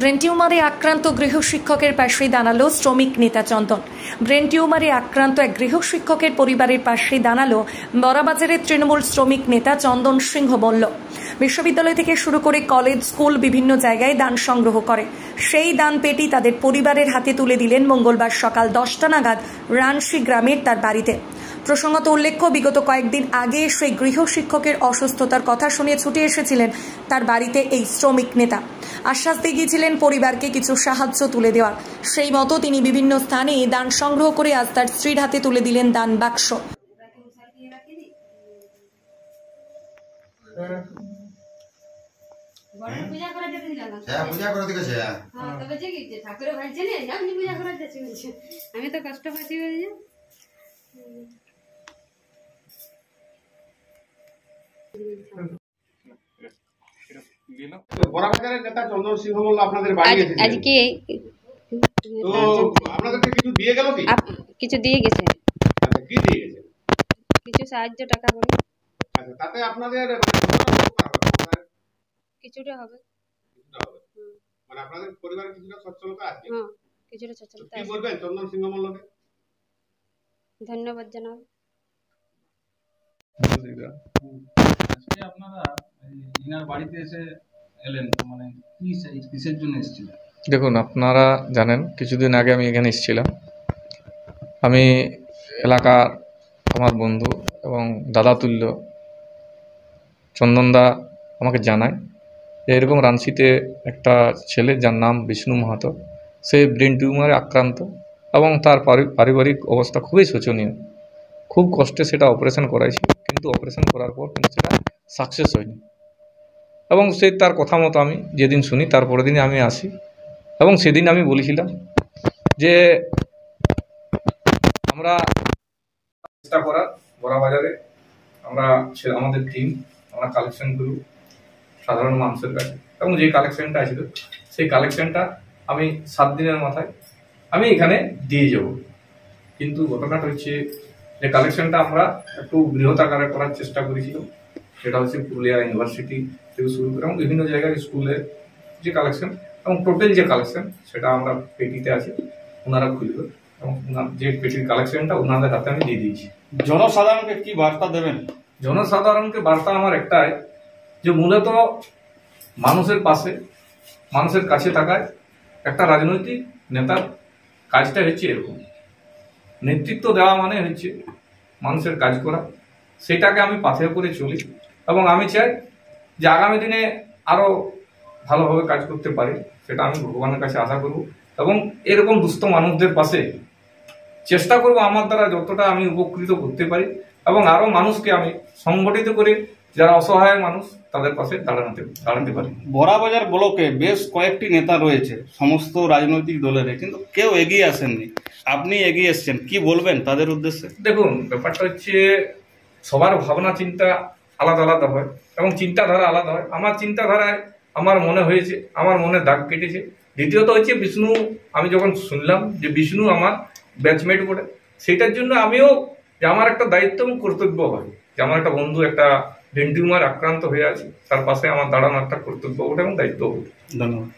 Brain টিউমারে আক্রান্ত গৃহশিক্ষকের পাশে দাঁড়ালো শ্রমিক নেতা চন্দন। ব্রেন টিউমারে আক্রান্ত এক গৃহশিক্ষকের পরিবারের পাশে দাঁড়ালো বড়াবাজারের তৃণমূল শ্রমিক নেতা চন্দন সিংহ বলল। বিশ্ববিদ্যালয় থেকে শুরু করে কলেজ, স্কুল বিভিন্ন জায়গায় দান সংগ্রহ করে। সেই দান পেটি তাদের পরিবারের হাতে তুলে দিলেন মঙ্গলবার সকাল 10টা নাগাদ রানশি গ্রামের তার বাড়িতে। প্রসঙ্গত উল্লেখ্য, বিগত কয়েকদিন আগে সেই গৃহশিক্ষকের অসুস্থতার কথা শুনে ছুটে এসেছিলেন তার বাড়িতে এই শ্রমিক নেতা। আশ্বাস দিয়ে গিয়েছিলেন পরিবারকে কিছু সাহায্য তুলে দেওয়ার। সেই মতো তিনি বিভিন্ন স্থানে দান সংগ্রহ করে আজ তার স্ত্রীর হাতে তুলে দিলেন দান বাক্স। আমি তো কষ্ট পাচ্ছি। বড়াবাজারের নেতা চন্দন সিংহ বলল আপনাদের বাড়ি এসেছে আজকে, তো আপনাদেরকে কিছু দিয়ে গেল কি? কিছু দিয়ে গেছে। আচ্ছা, কি দিয়ে গেছে? কিছু সাহায্য টাকা করে। আচ্ছা, তাতে আপনাদের কিছুটা হবে। মানে আপনাদের পরিবারে কিছুটা সচ্ছলতা আছে। হ্যাঁ, কিছুটা সচ্ছলতা কি আছে। বলবেন চন্দন সিংহ মল্লকে? ধন্যবাদ জানাবো। আজকে আপনারা ইনার বাড়িতে এসে এলেন, মানে কিসের জন্য এসেছিলেন? দেখুন, আপনারা জানেন কিছুদিন আগে আমি এখানে এসেছিলাম। আমি এলাকার আমার বন্ধু এবং দাদা তুল্য চন্দনদা আমাকে জানায় যে এরকম রাঞ্চিতে একটা ছেলে যার নাম বিষ্ণু মাহাতো, সে ব্রেন টিউমারে আক্রান্ত এবং তার পারিবারিক অবস্থা খুবই শোচনীয়। খুব কষ্টে সেটা অপারেশন করাইছি, কিন্তু অপারেশন করার পর কিন্তু সেটা সাকসেস হয়নি। এবং সে তার কথা মতো আমি যেদিন শুনি তার পরের দিনে আমি আসি এবং সেদিন আমি বলেছিলাম যে আমরা চেষ্টা করার বড়াবাজারে আমরা আমাদের টিম আমরা কালেকশন করব সাধারণ মানুষের কাছে, এবং যে কালেকশনটা ছিল সেই কালেকশনটা আমি 7 দিনের মাথায় আমি এখানে দিয়ে যাব। কিন্তু ঘটনাটা হচ্ছে যে কালেকশনটা আমরা একটু বৃহৎ আকারে করার চেষ্টা করেছিলাম। সেটা হচ্ছে পুরুলিয়া ইউনিভার্সিটি থেকে শুরু করে এবং বিভিন্ন জায়গায় স্কুলের যে কালেকশন এবং টোটাল যে কালেকশন সেটা আমরা পেটিতে আছে, ওনারা খুলবে এবং যে পেটির কালেকশনটা ওনাদের হাতে আমি দিয়ে দিয়েছি। জনসাধারণকে কি বার্তা দেবেন? জনসাধারণকে বার্তা আমার একটাই, যে মূলত মানুষের পাশে মানুষের কাছে থাকায় একটা রাজনৈতিক নেতার কাজটা হচ্ছে এরকম। নেতৃত্ব দেওয়া মানে হচ্ছে মানুষের কাজ করা, সেটাকে আমি পাথেয় করে চলি এবং আমি চাই যে আগামী দিনে আরো ভালোভাবে কাজ করতে পারি। সেটা আমি ভগবানের কাছে আশা করব এবং এরকম দুস্থ মানুষদের পাশে চেষ্টা করব আমার দ্বারা যতটা আমি উপকৃত করতে পারি এবং আরো মানুষকে আমি সংগঠিত করে যারা অসহায় মানুষ তাদের পাশে দাঁড়াতে পারি। বড়াবাজার ব্লকে বেশ কয়েকটি নেতা রয়েছে সমস্ত রাজনৈতিক দলের, কিন্তু কেউ এগিয়ে আসেননি, আপনি এগিয়ে এসেছেন, কি বলবেন তাদের উদ্দেশ্যে? দেখুন, ব্যাপারটা হচ্ছে সবার ভাবনা চিন্তা আলাদা আলাদা হয় এবং চিন্তাধারা আলাদা হয়। আমার চিন্তাধারায় আমার মনে হয়েছে, আমার মনে দাগ কেটেছে। দ্বিতীয়ত হচ্ছে বিষ্ণু, আমি যখন শুনলাম যে বিষ্ণু আমার ব্যাচমেট বটে, সেটার জন্য আমিও যে আমার একটা দায়িত্ব এবং কর্তব্য হয় যে আমার একটা বন্ধু একটা ব্রেন টিউমার আক্রান্ত হয়ে আছে, তার পাশে আমার দাঁড়ানো একটা কর্তব্য ওঠে এবং দায়িত্ব ওঠে। ধন্যবাদ।